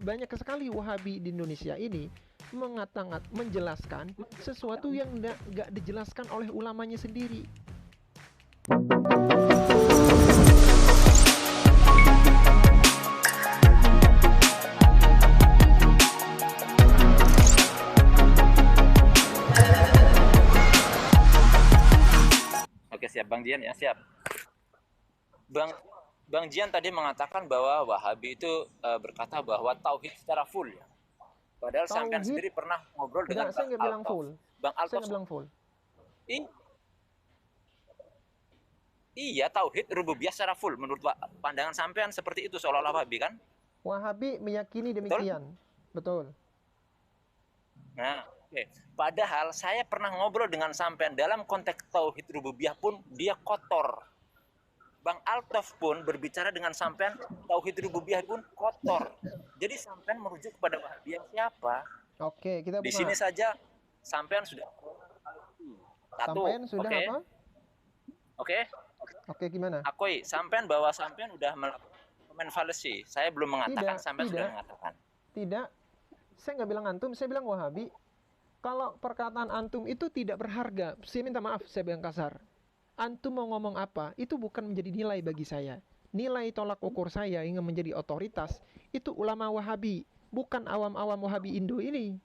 banyak sekali Wahabi di Indonesia ini menjelaskan sesuatu yang nggak dijelaskan oleh ulamanya sendiri. Oke, siap Bang Jian ya, siap. Bang Jian tadi mengatakan bahwa Wahabi itu berkata bahwa tauhid secara full ya. Padahal sampean Tauhid, sendiri pernah ngobrol dengan saya Bang nggak bilang Altof. full. Bang Saya Altof, nggak bilang full. Iya, tauhid rububiyah secara full menurut pandangan sampean seperti itu seolah-olah Wahabi kan? Wahabi meyakini demikian. Betul. Nah, oke. Padahal saya pernah ngobrol dengan sampean dalam konteks tauhid rububiyah pun dia kotor. Bang Altof pun berbicara dengan sampean tauhid rububiyah pun kotor. Jadi sampean merujuk kepada Wahabi yang siapa? Oke, kita buka. Di sini saja sampean sudah satu. Sampean sudah Oke. apa? Oke. Oke, gimana? Akui, sampean bahwa sampean udah melakukan komen fallacy. Saya belum mengatakan, sampean sudah mengatakan. Tidak. Saya nggak bilang antum, saya bilang Wahabi. Kalau perkataan antum itu tidak berharga, saya minta maaf, saya bilang kasar. Antum mau ngomong apa, itu bukan menjadi nilai bagi saya. Nilai tolak ukur saya ingin menjadi otoritas, itu ulama Wahabi, bukan awam-awam Wahabi Indo ini.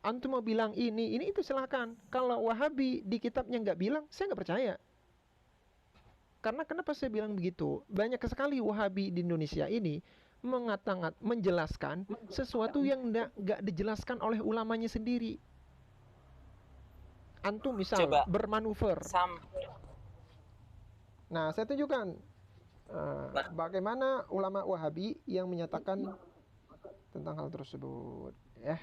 Antum mau bilang ini itu silahkan. Kalau Wahabi di kitabnya nggak bilang, saya nggak percaya. Karena kenapa saya bilang begitu? Banyak sekali Wahabi di Indonesia ini menjelaskan sesuatu yang nggak dijelaskan oleh ulamanya sendiri. Antum misal coba bermanuver. Nah, saya tunjukkan bagaimana ulama Wahabi yang menyatakan tentang hal tersebut. Ya.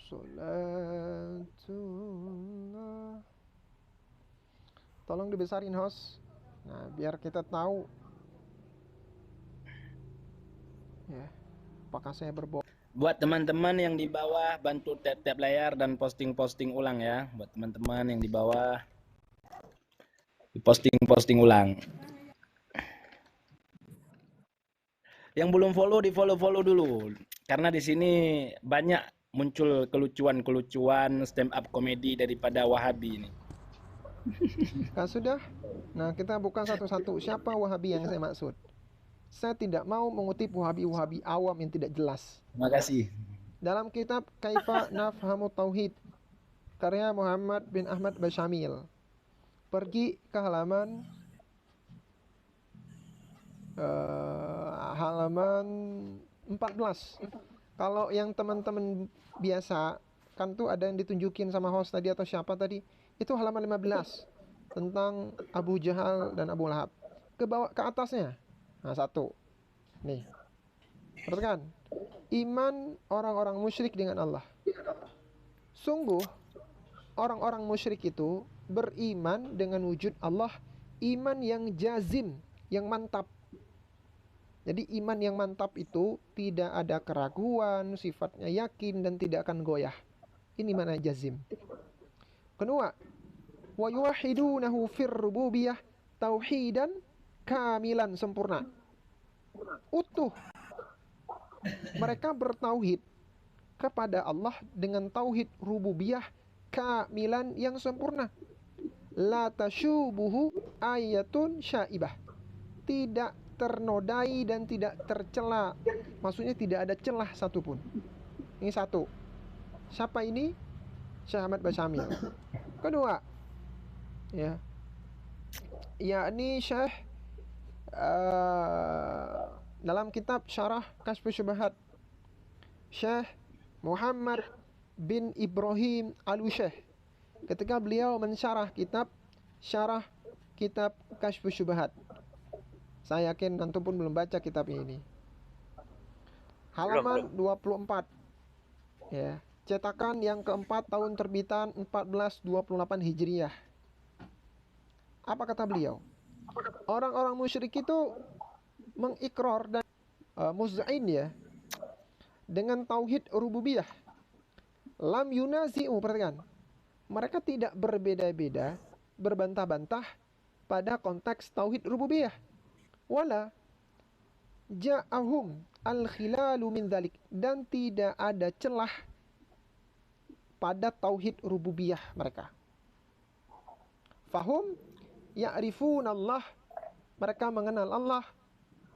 Salatullah. Tolong dibesarin host. Nah, biar kita tahu ya, apakah saya berbohong. Buat teman-teman yang di bawah, bantu tap-tap layar dan posting-posting ulang ya. Buat teman-teman yang di bawah, posting ulang. Yang belum follow, di follow dulu. Karena di sini banyak muncul kelucuan stand up komedi daripada Wahabi ini. Nah, sudah. Nah, kita buka satu-satu. Siapa Wahabi yang saya maksud? Saya tidak mau mengutip Wahabi awam yang tidak jelas. Terima kasih. Dalam kitab Kaifa Nafhamu Tauhid, karya Muhammad bin Ahmad Basyamil, pergi ke halaman 14. Kalau yang teman-teman biasa kan tuh ada yang ditunjukin sama host tadi atau siapa tadi, itu halaman 15 tentang Abu Jahal dan Abu Lahab. Ke bawah, ke atasnya. Nah, satu. Nih. Perhatikan. Iman orang-orang musyrik dengan Allah. Sungguh orang-orang musyrik itu beriman dengan wujud Allah, iman yang jazim, yang mantap. Jadi iman yang mantap itu tidak ada keraguan, sifatnya yakin dan tidak akan goyah. Ini mana jazim. Kedua, wa yuwahidunahu fir rububiyah tauhidan kamilan, sempurna, utuh. Mereka bertauhid kepada Allah dengan tauhid rububiyah kamilan, yang sempurna. La tasyubuhu ayatun syaibah, tidak ternodai dan tidak tercela. Maksudnya tidak ada celah satupun. Ini satu. Siapa ini? Syekh Ahmad Basyamil. Kedua, ya, yakni Syekh dalam kitab Syarah Kashfus Syubhat, Syekh Muhammad bin Ibrahim Al-Usyekh, ketika beliau mensyarah kitab Syarah kitab Kashfus Syubhat. Saya yakin antum pun belum baca kitab ini. Halaman 24. Ya, cetakan yang keempat, tahun terbitan 1428 Hijriah. Apa kata beliau? Orang-orang musyrik itu mengikrar dan muz'in ya dengan tauhid rububiyah. Lam yunazi'u, perhatikan. Mereka tidak berbeda-beda, berbantah-bantah pada konteks tauhid rububiyah. Wala ja'ahum al-khilalu min dzalik, dan tidak ada celah pada tauhid rububiyah mereka. Fahum ya'rifun Allah, mereka mengenal Allah,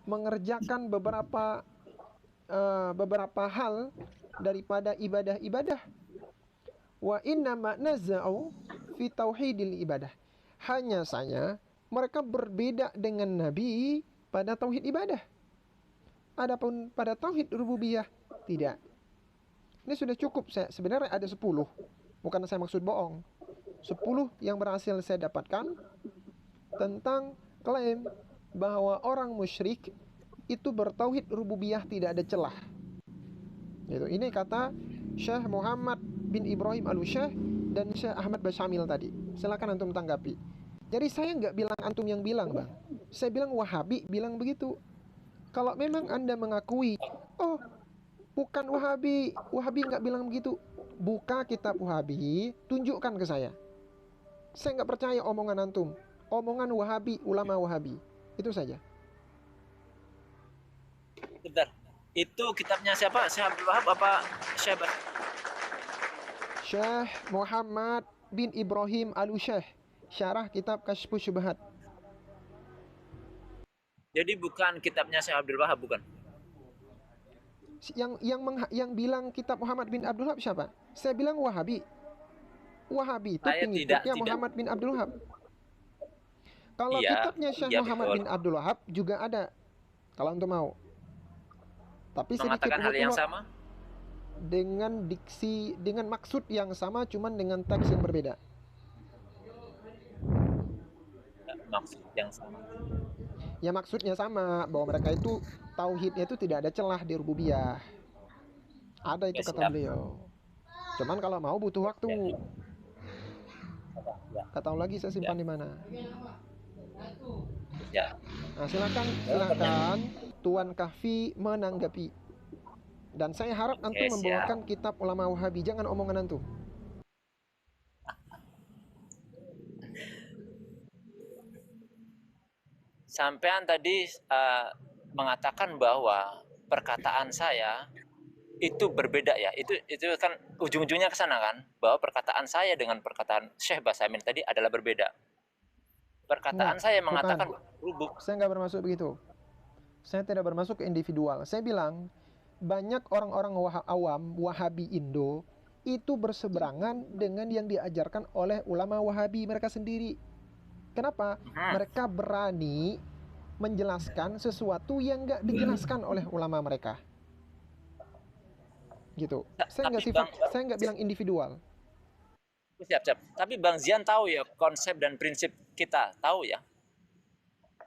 mengerjakan beberapa hal daripada ibadah-ibadah. Wa inna ma naza'u fi tauhidil ibadah, hanya saja mereka berbeda dengan Nabi pada tauhid ibadah. Adapun pada tauhid rububiyah tidak. Ini sudah cukup. Sebenarnya ada 10. Bukan saya maksud bohong. 10 yang berhasil saya dapatkan tentang klaim bahwa orang musyrik itu bertauhid rububiyah tidak ada celah. Ini kata Syekh Muhammad bin Ibrahim Al-Syekh dan Syekh Ahmad Basyamil tadi. Silakan antum tanggapi. Jadi saya nggak bilang antum yang bilang, Bang. Saya bilang Wahabi bilang begitu. Kalau memang Anda mengakui, oh bukan Wahabi, Wahabi nggak bilang begitu, buka kitab Wahabi, tunjukkan ke saya. Saya nggak percaya omongan antum, omongan Wahabi, ulama Wahabi. Itu saja. Bentar. Itu kitabnya siapa? Syekh Abdul Wahab apa Syekh? Syekh Muhammad bin Ibrahim Al-Syekh, syarah kitab Kasyfus Syubhat. Jadi bukan kitabnya Syekh Abdul Wahab, bukan? Yang bilang kitab Muhammad bin Abdul Wahab siapa? Saya bilang Wahabi. Wahabi itu Saya pengikutnya tidak. Muhammad bin Abdul Wahab. Kalau Iya, kitabnya Syekh iya, Muhammad betul. bin Abdul Wahab juga ada, kalau untuk mau. Tapi sedikit Mengatakan hal yang ulur sama? dengan diksi, dengan maksud yang sama, cuman dengan teks yang berbeda. Maksud yang sama. Ya maksudnya sama, bahwa mereka itu tauhidnya itu tidak ada celah di rububiyah. Ada itu Ya, kata siap. beliau. Cuman kalau mau butuh waktu. Ya. Gak tahu lagi saya simpan di mana. Ya. Nah, silakan Tuan Kahfi menanggapi. Dan saya harap antum siap. membawakan kitab ulama Wahabi, jangan omongan antum. Sampean tadi mengatakan bahwa perkataan saya itu berbeda ya. Itu kan ujung-ujungnya ke sana kan, bahwa perkataan saya dengan perkataan Syekh Basamin tadi adalah berbeda. Perkataan Enggak, saya mengatakan bukan. Saya nggak bermaksud begitu. Saya tidak bermasuk ke individual. Saya bilang banyak orang-orang awam Wahabi Indo itu berseberangan dengan yang diajarkan oleh ulama Wahabi mereka sendiri. Kenapa? Mereka berani menjelaskan sesuatu yang nggak dijelaskan oleh ulama mereka. Gitu. Saya nggak bilang individual. Siap. Tapi Bang Zian tahu ya konsep dan prinsip kita, tahu ya?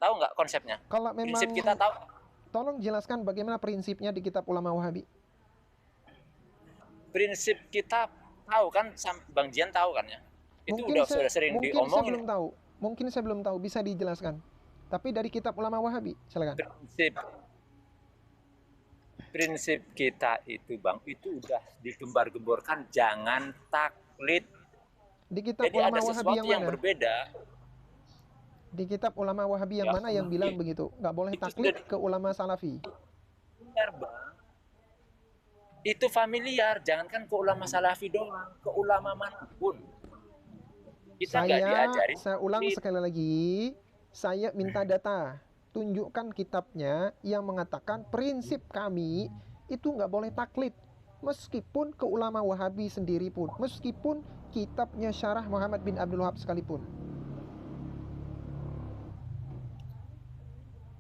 Tahu nggak konsepnya? Kalau memang prinsip kita tahu. Tolong jelaskan bagaimana prinsipnya di kitab ulama Wahabi. Prinsip kita tahu kan, Bang Zian tahu kan ya? Itu sudah sering diomongin. Mungkin saya belum tahu, bisa dijelaskan. Tapi dari kitab ulama Wahabi, silakan. Prinsip kita itu, Bang, itu udah digembar-gemborkan, jangan taklid. Di kitab Jadi ulama ada Wahabi sesuatu yang mana? berbeda. Di kitab ulama Wahabi yang mana yang bilang begitu? Nggak boleh taklid ke ulama Salafi. Benar, Bang. Itu familiar, jangankan ke ulama Salafi doang, ke ulama manapun. Kita nggak diajari. Saya ulang sekali lagi, saya minta data. Tunjukkan kitabnya yang mengatakan prinsip kami itu nggak boleh taklid. Meskipun ke ulama Wahabi sendiri pun, meskipun kitabnya Syarah Muhammad bin Abdul Wahab sekalipun.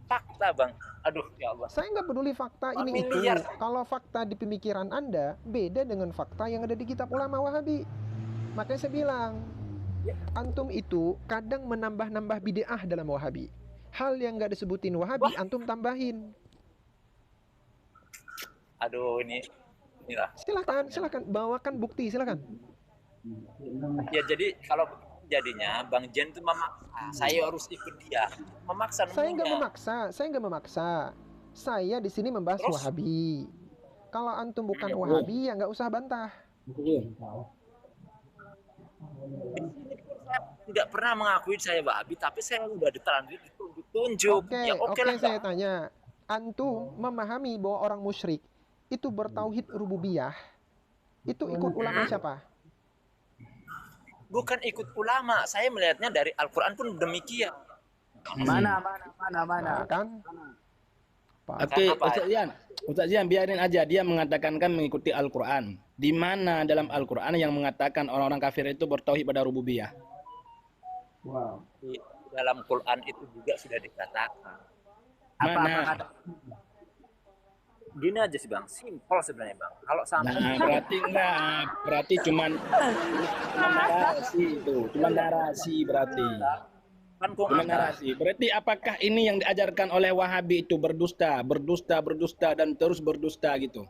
Fakta, Bang. Aduh, ya Allah. Saya nggak peduli fakta ini itu. Kalau fakta di pemikiran Anda beda dengan fakta yang ada di kitab ulama Wahabi. Makanya saya bilang, antum itu kadang menambah-nambah bid'ah dalam Wahabi. Hal yang nggak disebutin Wahabi, antum tambahin. Aduh, inilah. Silakan bawakan bukti, silakan. Ya, jadi kalau jadinya Bang Jen itu memaksa, saya harus ikut dia. Memaksa. Saya nggak memaksa. Saya di sini membahas Wahabi. Kalau antum bukan Wahabi, ya nggak usah bantah. Saya tidak pernah mengakui saya Wahabi, tapi saya udah ditunjuk. Oke, saya tanya, antum memahami bahwa orang musyrik itu bertauhid rububiyah, itu ikut ulama siapa? Bukan ikut ulama, saya melihatnya dari Al-Quran pun demikian. Mana. Kan? Oke, Apa ya? Ustaz Zian biarin aja dia mengatakan kan mengikuti Al-Quran. Di mana dalam Al-Quran yang mengatakan orang-orang kafir itu bertauhid pada rububiyah? Di dalam Quran itu juga sudah dikatakan. Mana? Gini aja sih Bang, simpel sebenarnya Bang. Kalau sampai berarti cuman narasi itu, cuman narasi berarti. kan kok Cuman narasi. Berarti apakah ini yang diajarkan oleh Wahabi itu berdusta dan terus berdusta gitu?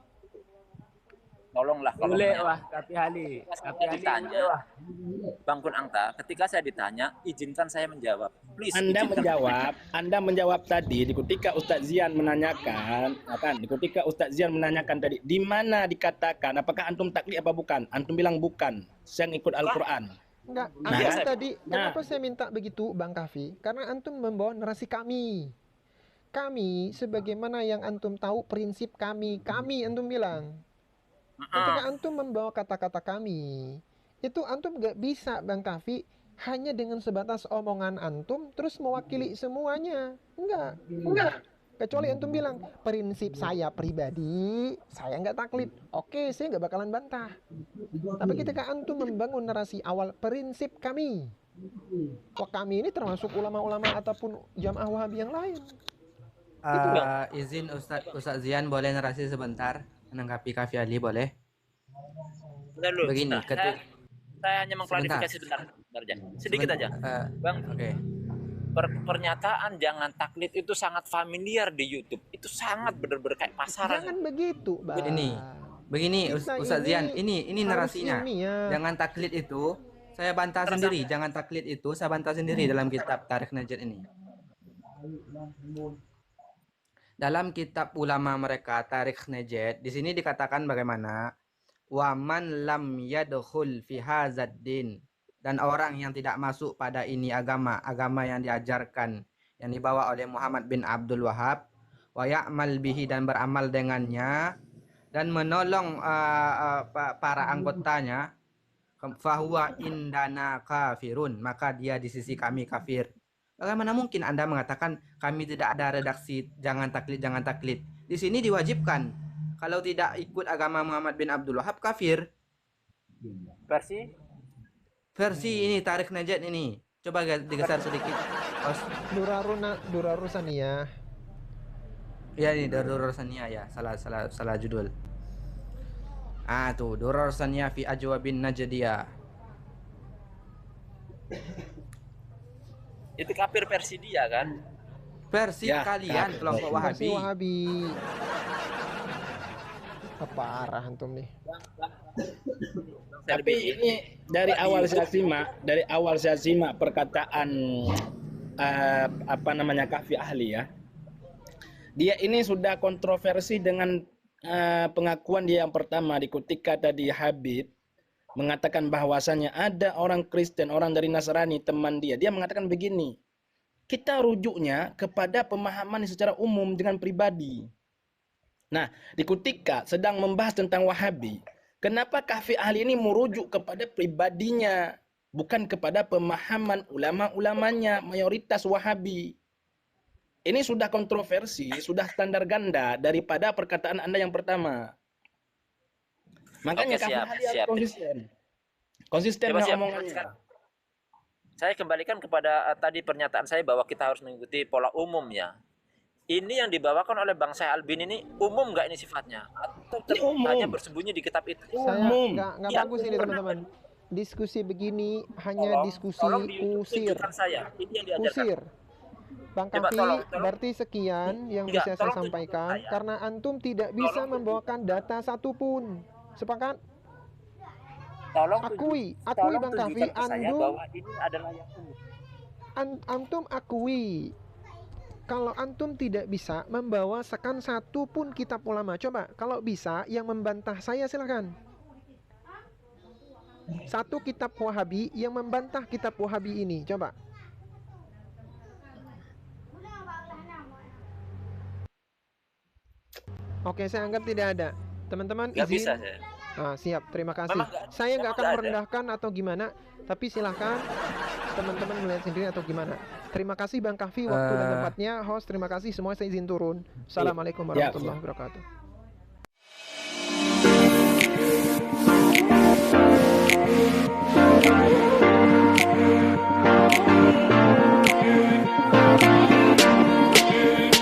tolonglah kalau Boleh menanya. wah, tapi hali. Tapi hali Ditanya. boleh wah. Bang Kun Angta, ketika saya ditanya, izinkan saya menjawab. Please, Anda izinkan. menjawab tadi ketika Ustaz Zian menanyakan, ketika Ustaz Zian menanyakan tadi, di mana dikatakan apakah antum taklid apa bukan? Antum bilang bukan. Saya ngikut Al-Qur'an. Enggak, Nah, antum kan? tadi, kenapa saya minta begitu Bang Kafi? Karena antum membawa narasi kami. Kami, sebagaimana yang antum tahu prinsip kami antum bilang. Ketika antum membawa kata-kata kami, itu antum gak bisa Bang Kafi hanya dengan sebatas omongan antum terus mewakili semuanya. Enggak. Kecuali antum bilang, prinsip saya pribadi, saya nggak taklid. Oke, saya nggak bakalan bantah. Tapi ketika antum membangun narasi awal, prinsip kami. Wah, kami ini termasuk ulama-ulama ataupun jamaah wahabi yang lain. Izin Ustaz Zian boleh narasi sebentar menanggapi Kafi Ali boleh? Bentar dulu, Begini, sebentar. Saya hanya mengklarifikasi sebentar aja. Sedikit aja. Bang, Oke. pernyataan jangan taklid itu sangat familiar di YouTube. Itu sangat benar-benar kayak pasaran. Jangan begitu, Bang. Begini Kita Ustaz Zian, ini harus narasinya. ilmiah. Jangan taklid itu saya bantah sendiri. Jangan taklid itu saya bantah sendiri dalam kitab Tarikh Najd ini. Dalam kitab ulama mereka Tarikh Najd, di sini dikatakan bagaimana waman lam yadkhul fi hadzal din, dan orang yang tidak masuk pada ini agama yang diajarkan yang dibawa oleh Muhammad bin Abdul Wahhab, wa ya'mal bihi, dan beramal dengannya dan menolong para anggotanya, fahuwa indana kafirun, maka dia di sisi kami kafir. Bagaimana mungkin Anda mengatakan kami tidak ada redaksi jangan taklid? Di sini diwajibkan. Kalau tidak ikut agama Muhammad bin Abdul Wahhab kafir. Versi ini Tarikh Najd ini. Coba digeser sedikit. Durarus Saniyah. Ya ini Durarus Saniyah ya. Salah judul. Tuh Durarus Saniyah fi Ajwabin Najdiyah. Itu kafir versi dia kan? Versi Ya, kalian kelompok Versi Wahabi. Wahabi. Parah antum nih. Tapi ini dari awal saya simak perkataan Kafi Ahli ya. Dia ini sudah kontroversi dengan pengakuan dia yang pertama ketika tadi Habib mengatakan bahwasannya ada orang Kristen, orang dari Nasrani teman dia. Dia mengatakan begini, kita rujuknya kepada pemahaman secara umum dengan pribadi. Nah, ketika sedang membahas tentang Wahabi, kenapa Kafi Ahli ini merujuk kepada pribadinya, bukan kepada pemahaman ulama-ulamanya, mayoritas Wahabi. Ini sudah kontroversi, sudah standar ganda daripada perkataan Anda yang pertama. Makanya Oke, Kafi siap, Ahli harus siap. konsisten Coba dengan siap. omongannya. Saya kembalikan kepada tadi pernyataan saya bahwa kita harus mengikuti pola umum ya. Ini yang dibawakan oleh Bang Syah Albin ini umum nggak ini sifatnya? Atau Ini umum. hanya bersembunyi di kitab itu? Saya Umum. nggak Ya, bagus ini teman-teman. Diskusi begini hanya diskusi Tolong di YouTube kusir. tunjukkan saya. Ini yang diajarkan. Kusir. Bang Coba Kafi, tolong. berarti sekian yang Enggak, bisa saya tolong tunjukkan sampaikan saya. karena antum tidak bisa Tolong membawakan data satupun. Sepakat? Tolong Akui tolong Bang Kafi, tunjukkan ke saya antum bahwa ini adalah yang umum. antum akui kalau antum tidak bisa membawakan satu pun kitab ulama. Coba kalau bisa yang membantah saya silakan. Satu kitab Wahabi yang membantah kitab Wahabi ini. Coba. Oke, saya anggap tidak ada. Teman-teman Nggak bisa izin. saya. Ah, siap, terima kasih. Memang nggak- Saya nggak memang akan nggak ada. merendahkan atau gimana, tapi silahkan teman-teman melihat sendiri atau gimana. Terima kasih Bang Kahfi waktu dan tempatnya. Host, terima kasih semua, saya izin turun. Assalamualaikum Ya. warahmatullahi wabarakatuh.